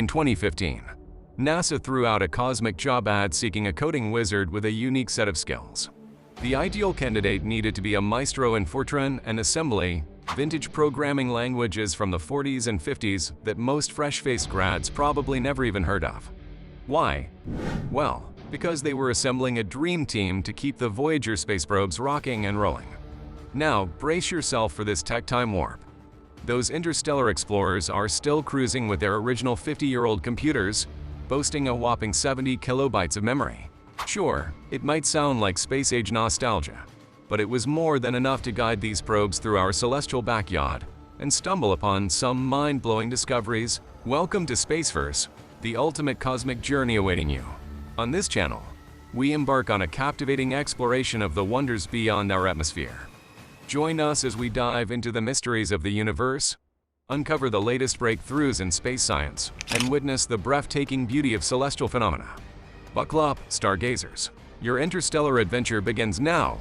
In 2015, NASA threw out a cosmic job ad seeking a coding wizard with a unique set of skills. The ideal candidate needed to be a maestro in Fortran and assembly, vintage programming languages from the 40s and 50s that most fresh-faced grads probably never even heard of. Why? Well, because they were assembling a dream team to keep the Voyager space probes rocking and rolling. Now, brace yourself for this tech time warp. Those interstellar explorers are still cruising with their original 50-year-old computers, boasting a whopping 70 kilobytes of memory. Sure, it might sound like space-age nostalgia, but it was more than enough to guide these probes through our celestial backyard and stumble upon some mind-blowing discoveries. Welcome to Spaceverse, the ultimate cosmic journey awaiting you. On this channel, we embark on a captivating exploration of the wonders beyond our atmosphere. Join us as we dive into the mysteries of the universe, uncover the latest breakthroughs in space science, and witness the breathtaking beauty of celestial phenomena. Buckle up, stargazers. Your interstellar adventure begins now.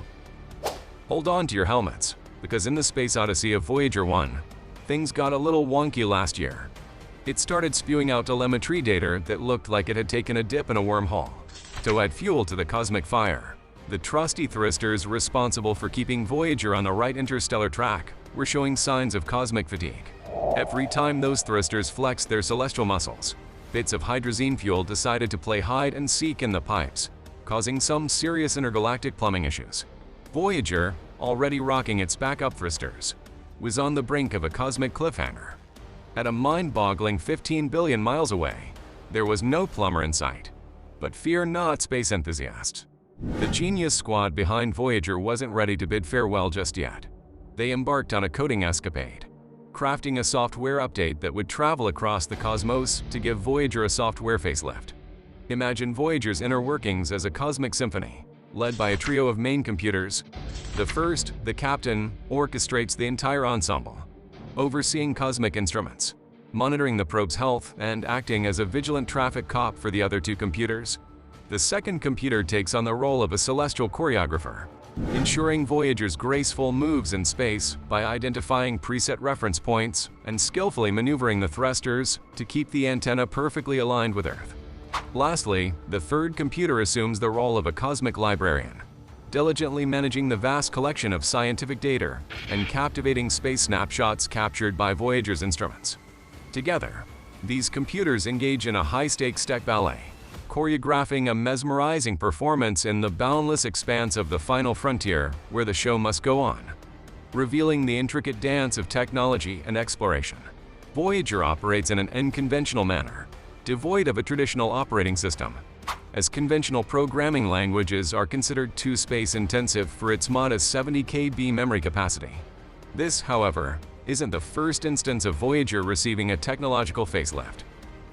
Hold on to your helmets, because in the space odyssey of Voyager 1, things got a little wonky last year. It started spewing out telemetry data that looked like it had taken a dip in a wormhole. To add fuel to the cosmic fire, the trusty thrusters responsible for keeping Voyager on the right interstellar track were showing signs of cosmic fatigue. Every time those thrusters flexed their celestial muscles, bits of hydrazine fuel decided to play hide and seek in the pipes, causing some serious intergalactic plumbing issues. Voyager, already rocking its backup thrusters, was on the brink of a cosmic cliffhanger. At a mind-boggling 15 billion miles away, there was no plumber in sight. But fear not, space enthusiasts. The genius squad behind Voyager wasn't ready to bid farewell just yet. They embarked on a coding escapade, crafting a software update that would travel across the cosmos to give Voyager a software facelift. Imagine Voyager's inner workings as a cosmic symphony, led by a trio of main computers. The first, the captain, orchestrates the entire ensemble, overseeing cosmic instruments, monitoring the probe's health, and acting as a vigilant traffic cop for the other two computers. The second computer takes on the role of a celestial choreographer, ensuring Voyager's graceful moves in space by identifying preset reference points and skillfully maneuvering the thrusters to keep the antenna perfectly aligned with Earth. Lastly, the third computer assumes the role of a cosmic librarian, diligently managing the vast collection of scientific data and captivating space snapshots captured by Voyager's instruments. Together, these computers engage in a high-stakes tech ballet, choreographing a mesmerizing performance in the boundless expanse of the final frontier where the show must go on, revealing the intricate dance of technology and exploration. Voyager operates in an unconventional manner, devoid of a traditional operating system, as conventional programming languages are considered too space-intensive for its modest 70 KB memory capacity. This, however, isn't the first instance of Voyager receiving a technological facelift.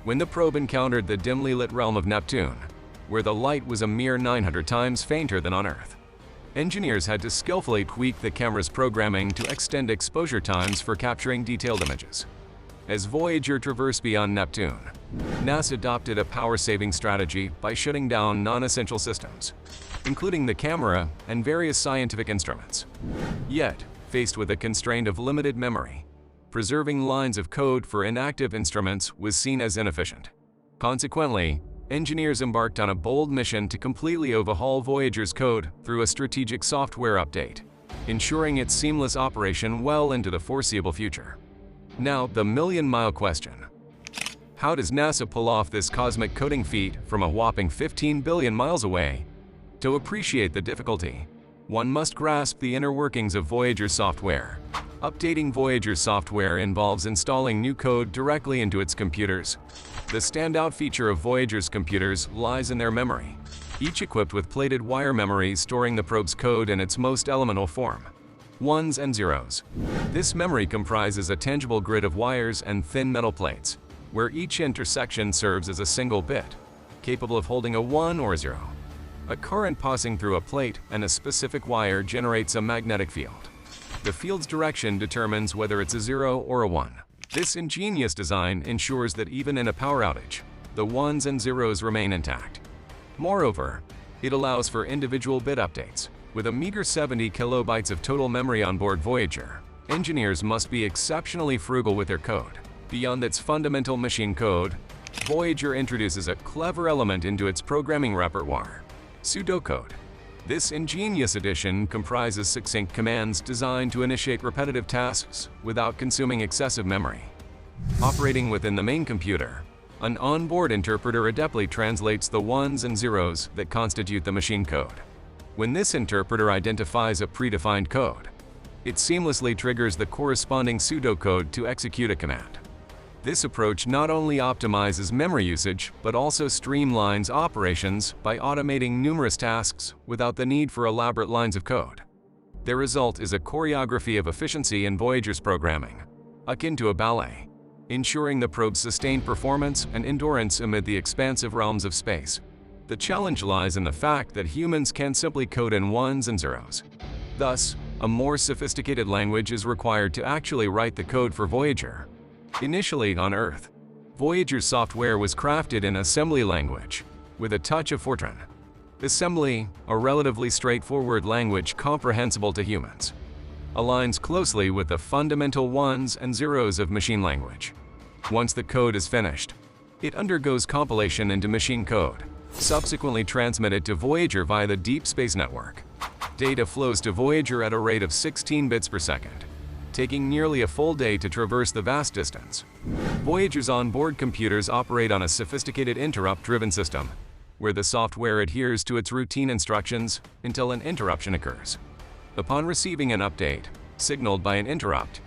When the probe encountered the dimly lit realm of Neptune, where the light was a mere 900 times fainter than on Earth, engineers had to skillfully tweak the camera's programming to extend exposure times for capturing detailed images. As Voyager traversed beyond Neptune, NASA adopted a power-saving strategy by shutting down non-essential systems, including the camera and various scientific instruments. Yet, faced with a constraint of limited memory, preserving lines of code for inactive instruments was seen as inefficient. Consequently, engineers embarked on a bold mission to completely overhaul Voyager's code through a strategic software update, ensuring its seamless operation well into the foreseeable future. Now, the million-mile question. How does NASA pull off this cosmic coding feat from a whopping 15 billion miles away? To appreciate the difficulty, one must grasp the inner workings of Voyager's software. Updating Voyager's software involves installing new code directly into its computers. The standout feature of Voyager's computers lies in their memory, each equipped with plated wire memory storing the probe's code in its most elemental form: ones and zeros. This memory comprises a tangible grid of wires and thin metal plates, where each intersection serves as a single bit, capable of holding a 1 or a 0. A current passing through a plate and a specific wire generates a magnetic field. The field's direction determines whether it's a 0 or a 1. This ingenious design ensures that even in a power outage, the ones and zeros remain intact. Moreover, it allows for individual bit updates. With a meager 70 kilobytes of total memory on board Voyager, engineers must be exceptionally frugal with their code. Beyond its fundamental machine code, Voyager introduces a clever element into its programming repertoire: pseudocode. This ingenious addition comprises succinct commands designed to initiate repetitive tasks without consuming excessive memory. Operating within the main computer, an onboard interpreter adeptly translates the ones and zeros that constitute the machine code. When this interpreter identifies a predefined code, it seamlessly triggers the corresponding pseudocode to execute a command. This approach not only optimizes memory usage, but also streamlines operations by automating numerous tasks without the need for elaborate lines of code. The result is a choreography of efficiency in Voyager's programming, akin to a ballet, ensuring the probe's sustained performance and endurance amid the expansive realms of space. The challenge lies in the fact that humans can simply code in ones and zeros. Thus, a more sophisticated language is required to actually write the code for Voyager. Initially on Earth, Voyager's software was crafted in assembly language, with a touch of Fortran. Assembly, a relatively straightforward language comprehensible to humans, aligns closely with the fundamental ones and zeros of machine language. Once the code is finished, it undergoes compilation into machine code, subsequently transmitted to Voyager via the Deep Space Network. Data flows to Voyager at a rate of 16 bits per second, taking nearly a full day to traverse the vast distance. Voyager's onboard computers operate on a sophisticated interrupt-driven system, where the software adheres to its routine instructions until an interruption occurs. Upon receiving an update, signaled by an interrupt,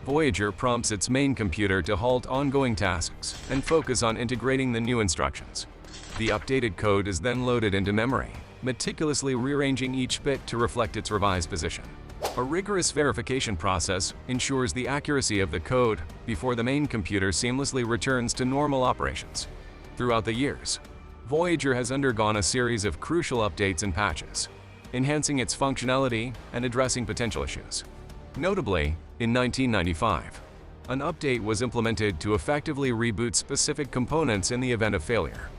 Voyager prompts its main computer to halt ongoing tasks and focus on integrating the new instructions. The updated code is then loaded into memory, meticulously rearranging each bit to reflect its revised position. A rigorous verification process ensures the accuracy of the code before the main computer seamlessly returns to normal operations. Throughout the years, Voyager has undergone a series of crucial updates and patches, enhancing its functionality and addressing potential issues. Notably, in 1995, an update was implemented to effectively reboot specific components in the event of failure.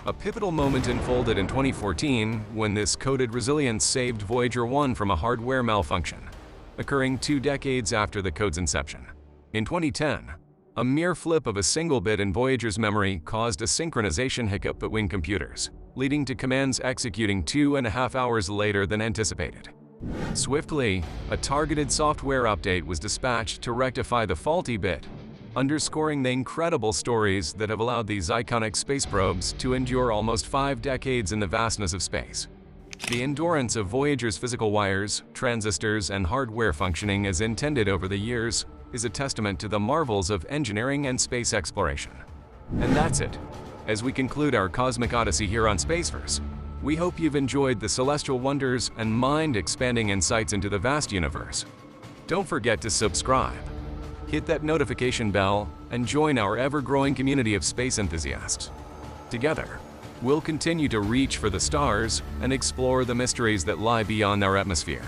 A pivotal moment unfolded in 2014 when this coded resilience saved Voyager 1 from a hardware malfunction, occurring 2 decades after the code's inception. In 2010, a mere flip of a single bit in Voyager's memory caused a synchronization hiccup between computers, leading to commands executing 2.5 hours later than anticipated. Swiftly, a targeted software update was dispatched to rectify the faulty bit, underscoring the incredible stories that have allowed these iconic space probes to endure almost 5 decades in the vastness of space. The endurance of Voyager's physical wires, transistors, and hardware functioning as intended over the years is a testament to the marvels of engineering and space exploration. And that's it. As we conclude our cosmic odyssey here on Spaceverse, we hope you've enjoyed the celestial wonders and mind-expanding insights into the vast universe. Don't forget to subscribe, hit that notification bell, and join our ever-growing community of space enthusiasts. Together, we'll continue to reach for the stars and explore the mysteries that lie beyond our atmosphere.